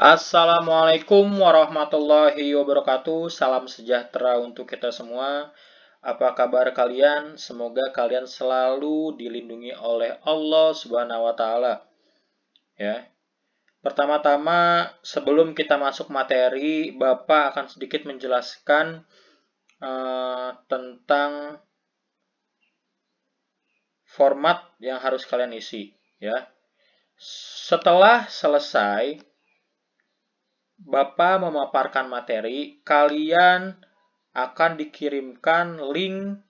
Assalamualaikum warahmatullahi wabarakatuh. Salam sejahtera untuk kita semua. Apa kabar kalian? Semoga kalian selalu dilindungi oleh Allah Subhanahu wa taala. Ya. Pertama-tama, sebelum kita masuk materi, Bapak akan sedikit menjelaskan tentang format yang harus kalian isi, ya. Setelah selesai Bapak memaparkan materi, kalian akan dikirimkan link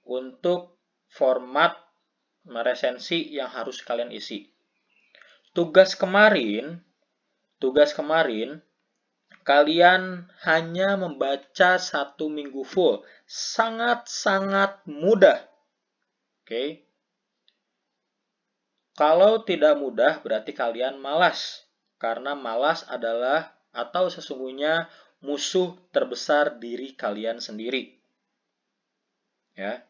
untuk format resensi yang harus kalian isi. Tugas kemarin, kalian hanya membaca 1 minggu full. Sangat-sangat mudah. Oke. Kalau tidak mudah, berarti kalian malas. Karena malas adalah atau sesungguhnya musuh terbesar diri kalian sendiri. Ya.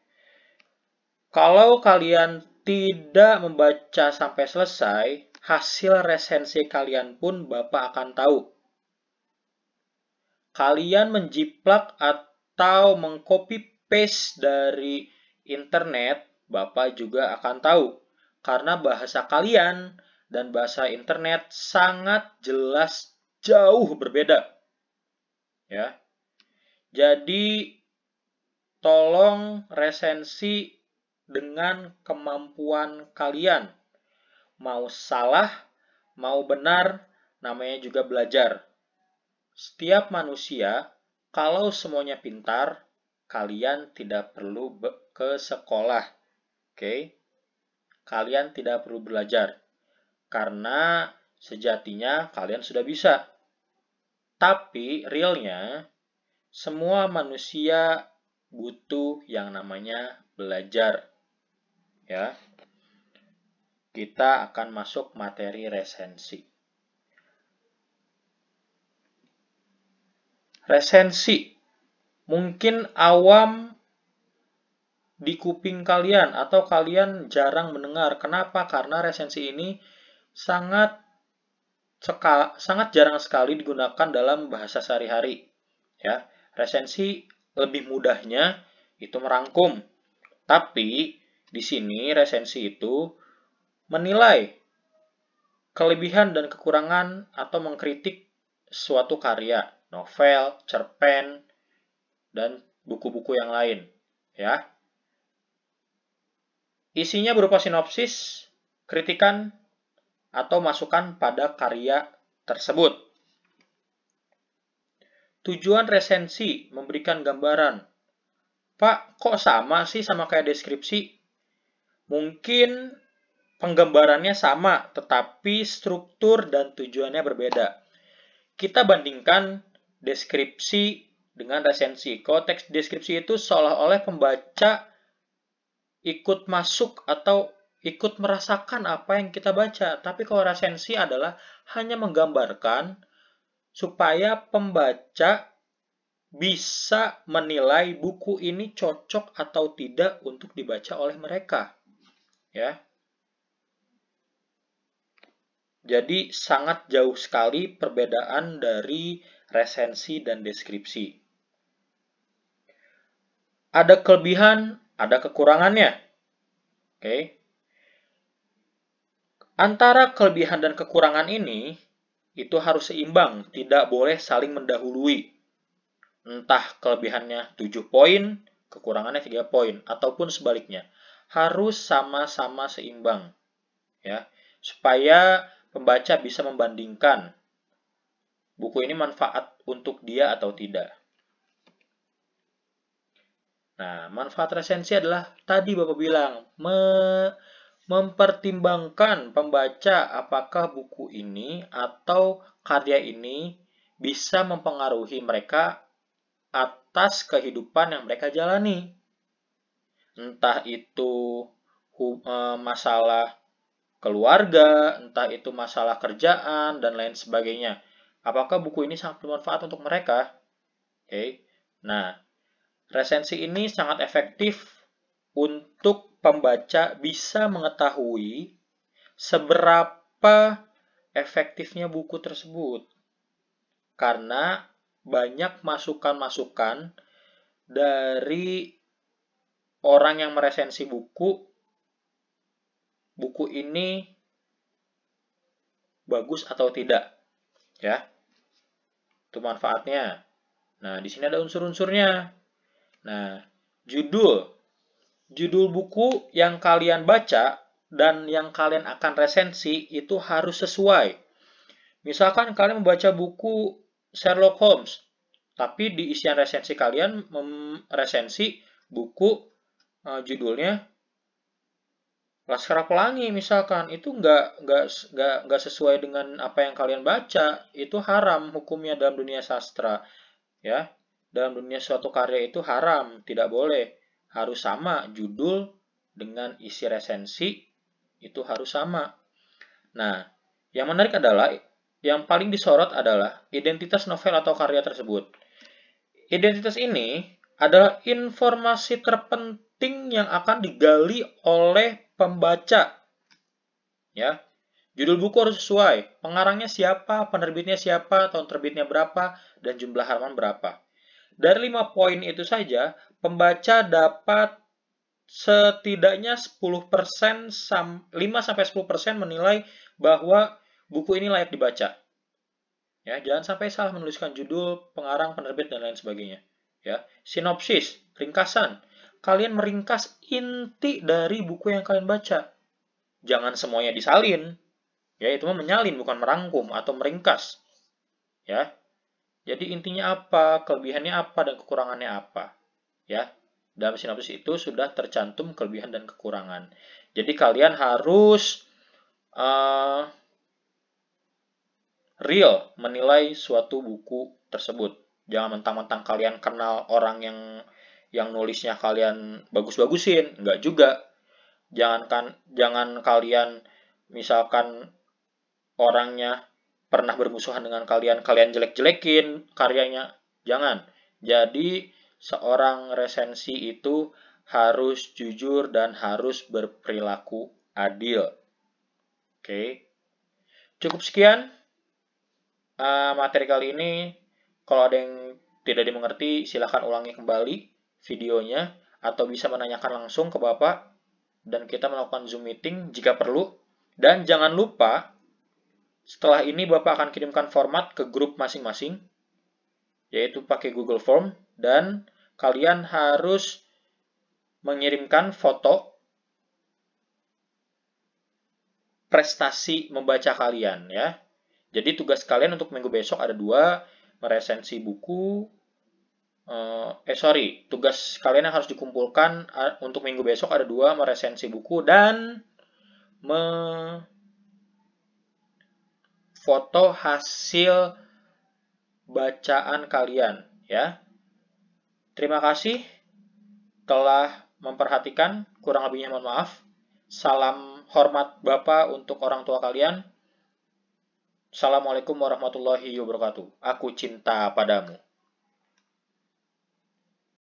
Kalau kalian tidak membaca sampai selesai, hasil resensi kalian pun Bapak akan tahu. Kalian menjiplak atau mengcopy paste dari internet, Bapak juga akan tahu. Karena bahasa kalian dan bahasa internet sangat jelas jauh berbeda. Ya. Jadi tolong resensi dengan kemampuan kalian. Mau salah, mau benar, namanya juga belajar. Setiap manusia, kalau semuanya pintar, kalian tidak perlu ke sekolah. Oke? Kalian tidak perlu belajar. Karena sejatinya kalian sudah bisa. Tapi realnya, semua manusia butuh yang namanya belajar. Ya. Kita akan masuk materi resensi. Resensi mungkin awam di kuping kalian atau kalian jarang mendengar. Kenapa? Karena resensi ini sangat jarang sekali digunakan dalam bahasa sehari-hari. Ya, resensi lebih mudahnya itu merangkum. Tapi di sini resensi itu menilai kelebihan dan kekurangan atau mengkritik suatu karya, novel, cerpen, dan buku-buku yang lain. Ya. Isinya berupa sinopsis, kritikan, atau masukan pada karya tersebut. Tujuan resensi memberikan gambaran. Pak, kok sama sih sama kayak deskripsi? Mungkin penggambarannya sama, tetapi struktur dan tujuannya berbeda. Kita bandingkan deskripsi dengan resensi. Kalau teks deskripsi itu seolah-olah pembaca ikut masuk atau ikut merasakan apa yang kita baca. Tapi kalau resensi adalah hanya menggambarkan supaya pembaca bisa menilai buku ini cocok atau tidak untuk dibaca oleh mereka. Ya. Jadi sangat jauh sekali perbedaan dari resensi dan deskripsi. Ada kelebihan, ada kekurangannya. Oke. Antara kelebihan dan kekurangan ini itu harus seimbang, tidak boleh saling mendahului. Entah kelebihannya 7 poin, kekurangannya 3 poin, ataupun sebaliknya. Harus sama-sama seimbang. Ya, supaya pembaca bisa membandingkan buku ini manfaat untuk dia atau tidak. Nah, manfaat resensi adalah tadi Bapak bilang, mempertimbangkan pembaca apakah buku ini atau karya ini bisa mempengaruhi mereka atas kehidupan yang mereka jalani. Entah itu masalah keluarga, entah itu masalah kerjaan, dan lain sebagainya. Apakah buku ini sangat bermanfaat untuk mereka? Oke. Nah, resensi ini sangat efektif untuk pembaca bisa mengetahui seberapa efektifnya buku tersebut. Karena banyak masukan-masukan dari orang yang meresensi buku ini bagus atau tidak, ya. Itu manfaatnya. Nah, di sini ada unsur-unsurnya. Nah, judul buku yang kalian baca dan yang kalian akan resensi itu harus sesuai. Misalkan kalian membaca buku Sherlock Holmes, tapi di isian resensi kalian meresensi buku judulnya Laskar Pelangi misalkan, itu nggak sesuai dengan apa yang kalian baca, itu haram hukumnya dalam dunia sastra, ya. Dalam dunia suatu karya itu haram, tidak boleh, harus sama judul dengan isi resensi itu harus sama. Nah, yang menarik adalah yang paling disorot adalah identitas novel atau karya tersebut. Identitas ini adalah informasi terpenting yang akan digali oleh pembaca. Ya. Judul buku harus sesuai, pengarangnya siapa, penerbitnya siapa, tahun terbitnya berapa, dan jumlah halaman berapa. Dari 5 poin itu saja, pembaca dapat setidaknya 10%, 5-10% menilai bahwa buku ini layak dibaca. Ya, jangan sampai salah menuliskan judul, pengarang, penerbit, dan lain sebagainya. Ya, sinopsis, ringkasan. Kalian meringkas inti dari buku yang kalian baca. Jangan semuanya disalin. Ya, itu mah menyalin, bukan merangkum atau meringkas. Ya. Jadi intinya apa, kelebihannya apa, dan kekurangannya apa. Ya. Dalam sinopsis itu sudah tercantum kelebihan dan kekurangan. Jadi kalian harus real menilai suatu buku tersebut. Jangan mentang-mentang kalian kenal orang yang nulisnya kalian bagus-bagusin, enggak juga. Jangan kalian misalkan orangnya pernah bermusuhan dengan kalian jelek-jelekin karyanya. Jangan. Jadi seorang resensi itu harus jujur dan harus berperilaku adil. Oke. Cukup sekian materi kali ini. Kalau ada yang tidak dimengerti, silahkan ulangi kembali videonya atau bisa menanyakan langsung ke Bapak dan kita melakukan Zoom meeting jika perlu. Dan jangan lupa, setelah ini Bapak akan kirimkan format ke grup masing-masing, yaitu pakai Google Form, dan kalian harus mengirimkan foto prestasi membaca kalian, ya. Jadi tugas kalian untuk minggu besok ada 2, meresensi buku. Tugas kalian yang harus dikumpulkan untuk minggu besok ada 2, meresensi buku dan foto hasil bacaan kalian, ya. Terima kasih telah memperhatikan, kurang lebihnya mohon maaf. Salam hormat Bapak untuk orang tua kalian. Assalamualaikum warahmatullahi wabarakatuh. Aku cinta padamu.